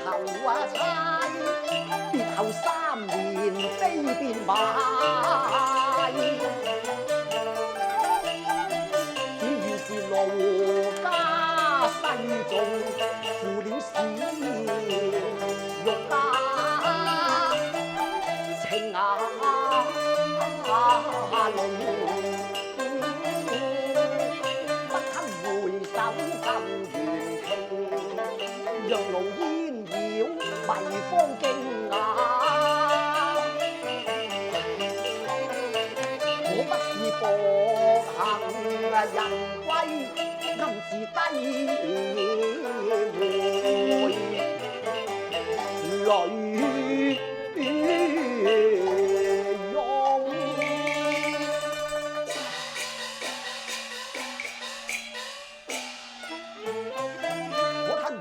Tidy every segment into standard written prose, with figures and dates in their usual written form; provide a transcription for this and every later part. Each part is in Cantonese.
頭差，別後3年飛變馬。只願是奴家世眾，負了史玉家，情牙龍。讓路煙擾迷方驚訝，我不是薄幸人歸，暗自低回淚湧。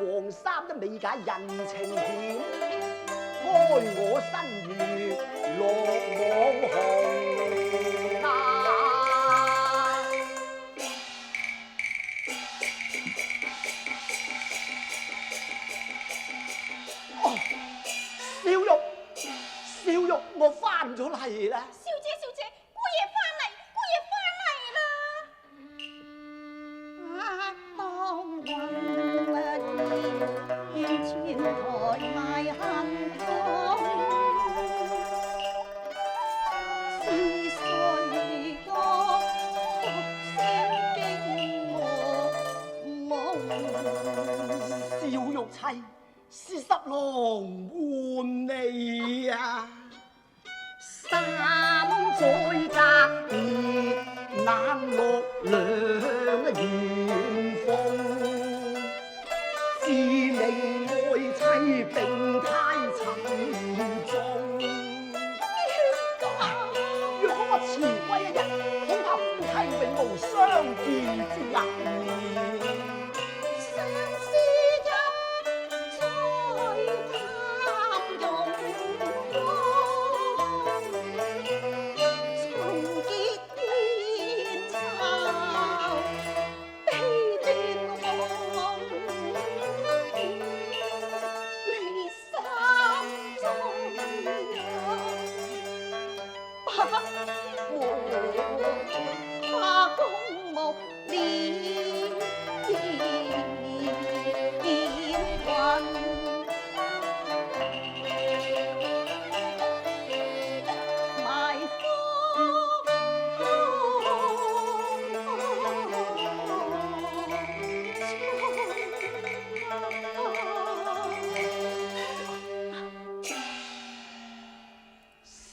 黃衫都未解人情險，哀我身如落網紅啊！哦，小玉，小玉，我翻咗嚟啦！小姐，小姐，姑爺翻嚟，姑爺翻嚟啦！啊，當雲前台賣杏湯，是誰個哭聲驚我夢？小玉妻，是十郎喚你啊！三載隔別冷落兩元鳳，自命愛妻病態沉重。若果我遲歸一日，恐怕夫妻永無相見之日。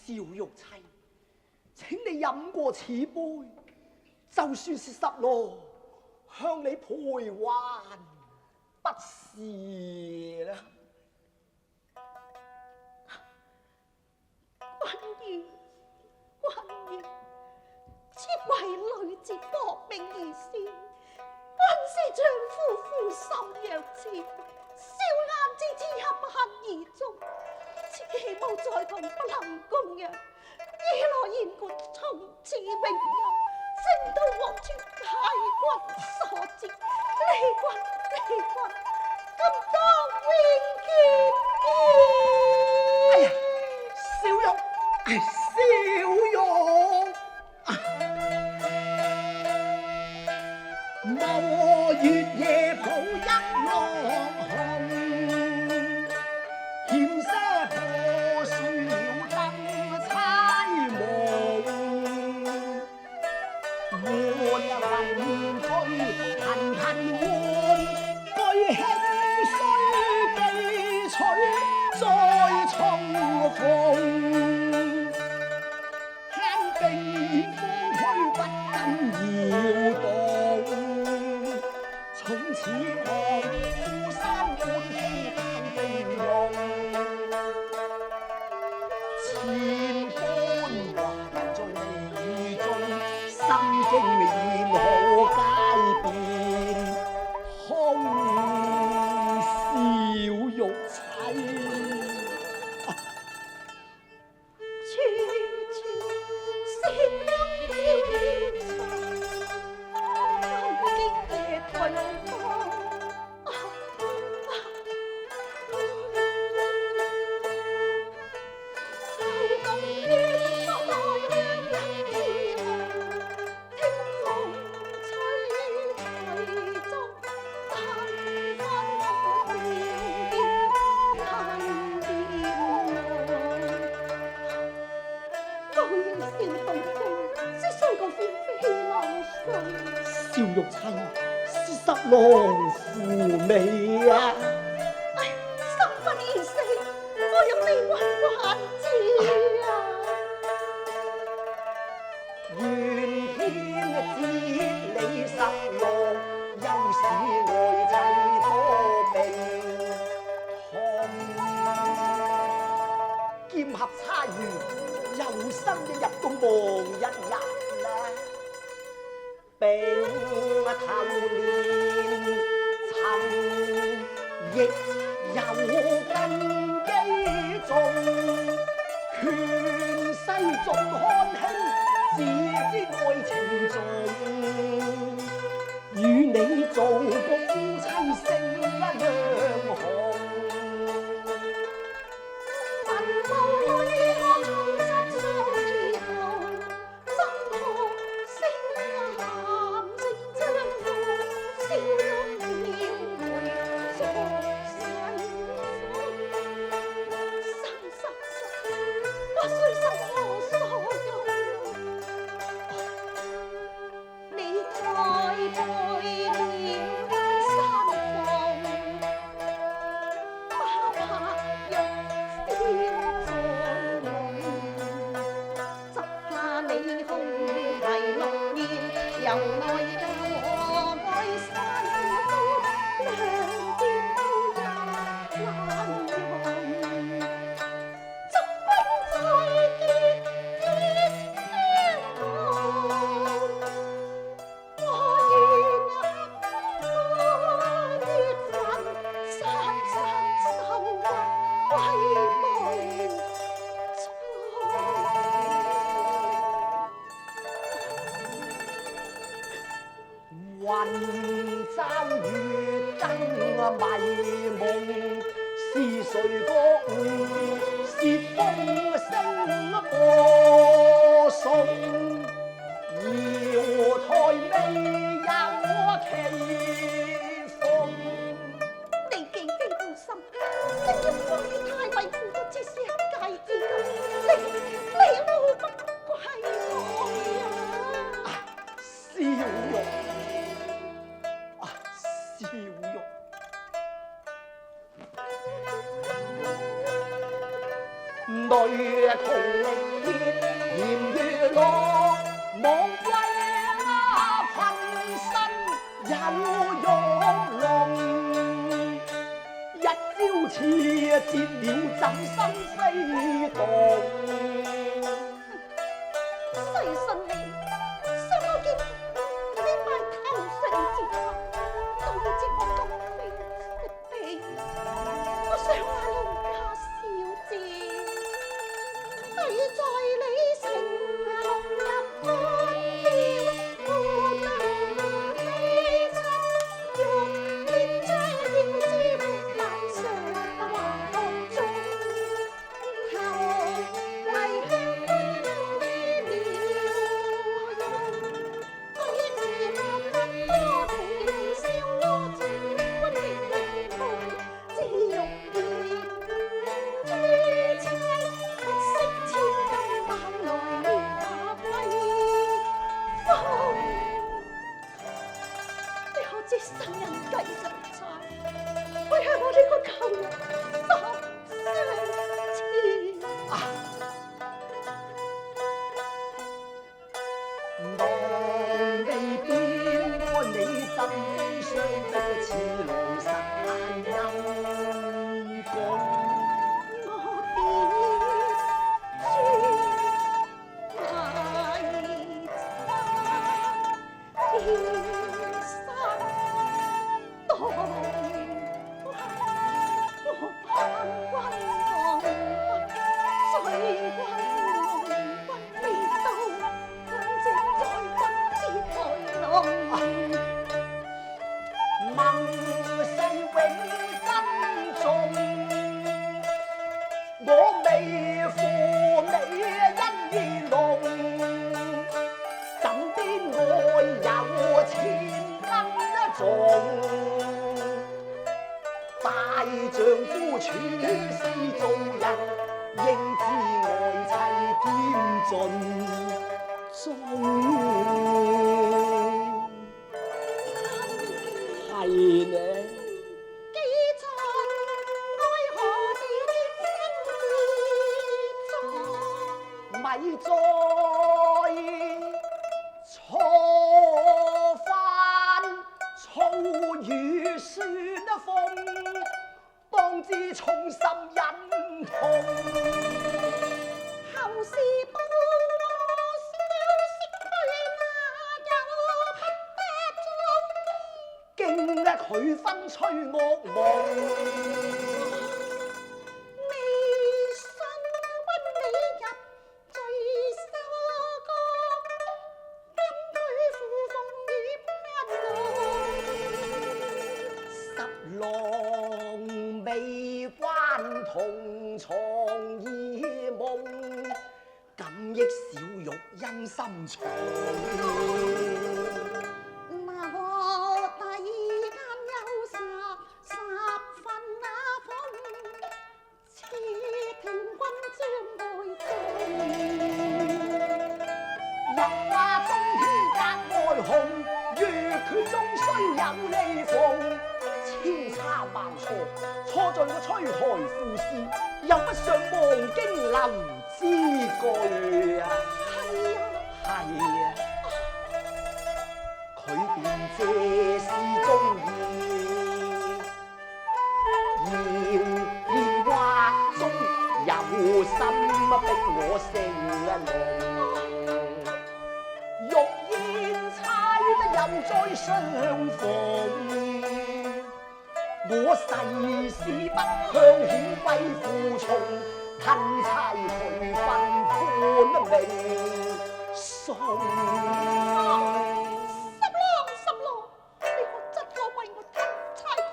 小玉妻，請你飲過此杯，就算是十郎向你賠還不是啦。君兒，切為女子搏命而先，君是丈夫負心若痴，笑顏之至陷恨而終。切希望再同不能共養，以樂燕國從此永有，正到皇尊太君所知，離君，今當永結哎呀，小玉，小玉，某月夜抱一郎紅，欠些破樹了燈猜夢，換雲居頻頻換，居輕衰邵玉妻是十郎父美啊！哎，心不意死，我有未君還知啊！願天知你十郎，又是愛妻多病痛，劍合釵圓，有生一日都望一日啦！並頭連尋，亦有根基重，權勢重看輕，自知愛情重，與你做個夫妻勝一兩行。墳墓裏我重新相以後，怎可聲喊即將到，笑容要回作我雖心何所用？你再背了山峰，怕怕若燒做夢，執怕你空啼落葉，由內教愛山高，兩肩都也難容。逐君再見天天望，我願份三生心骨歸無雲罩月燈迷夢，是誰覺悟？是風聲播送，瑤台未有奇峰。你既非好心，正要放於太尉府都知是一介之人，你路不歸我呀！燒肉啊，燒肉！女同力竭，嚴如落，望歸噴身有玉龍，一朝似折了怎心飛動。細信你，想我見你埋頭上之後，導致我今非昔比。我想那龍家小姐，係在你城龍入安標，我能飛親，玉蓮遮要知沒難上華國中，後為香君的妙用，可以自立得多皮笑我情君的力圖，只欲見珠釵，不惜千金萬來要那威風。你可知新人計上差，為係我呢個舊人心相牽。當未變過你怎非相得似路實陰公？我別書為他天生當我盼君望君，雖君望君未到，感情在君之台龍。盟誓永珍重，我未負你恩義濃，怎邊愛有千斤重？大丈夫處世做人，應知愛妻兼盡忠。咪再錯翻粗語說風，當知衷心忍痛。後事報我消息去哪有不得中，驚得佢分吹惡夢。同床異夢，感憶小玉因心重。那我第間有十分風，似聽君將愛中。日話中天格外紅，月缺終須有利逢。千差萬錯，錯在我吹台賦詩，又不想忘經流之句啊！係啊，佢便借詩中意，謠言惑中有心逼我成龍，欲言猜得又再相逢。我誓死不向顯貴負從，吞差佢分判命送。十郎，你可真可為我吞差佢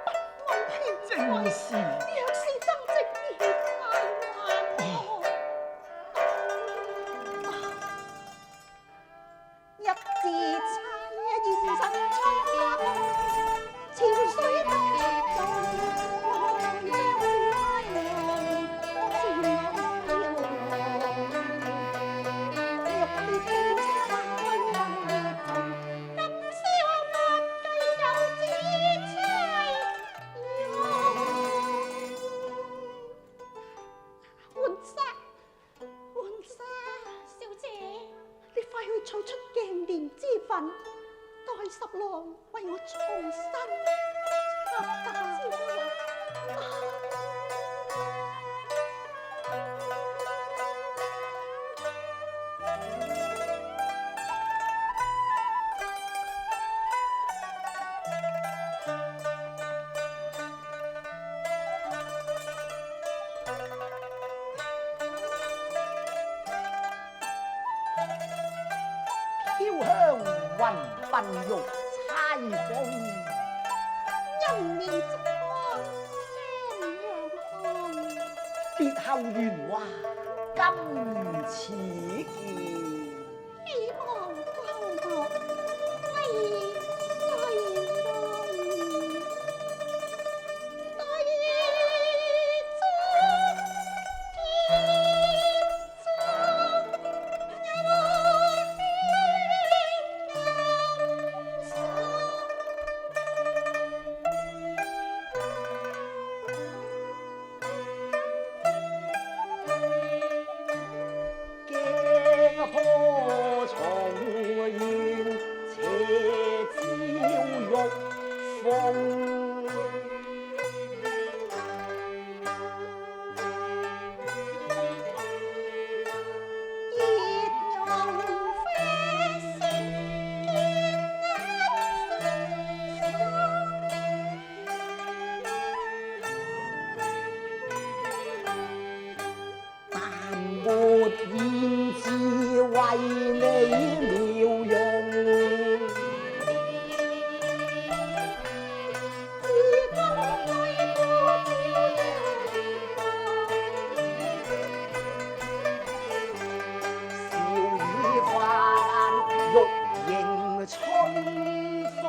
不安平正是，若是真正孽債還我，一字差現實錯。潮水不出眾，我將快樂自我欲別差人同，今宵不計又只差換沙，小姐，你快去取出鏡簾之粉，待十郎為我重新插搭。飄香雲鬢玉釵鳳，一面燭光雙陽紅，別後圓話今此見。希望高樂歸歲中，對中破重煙，且照玉鳳。沒言字為你妙用，笑語泛玉迎春風。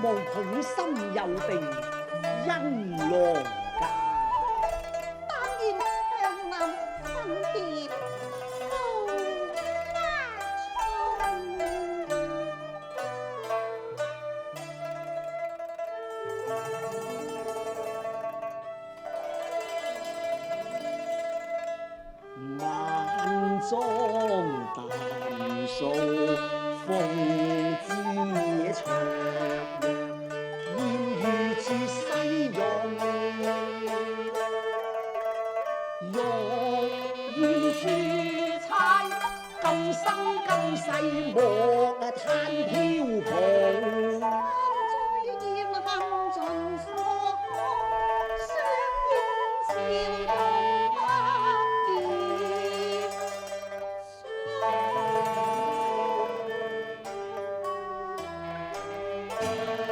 望捧心有定，因郎家。但願長男分別無晚妝淡素鳳枝長，艷遇住西洋，玉燕珠釵，今生今世莫嘆飄蓬。在言行盡所可，相應笑容不見相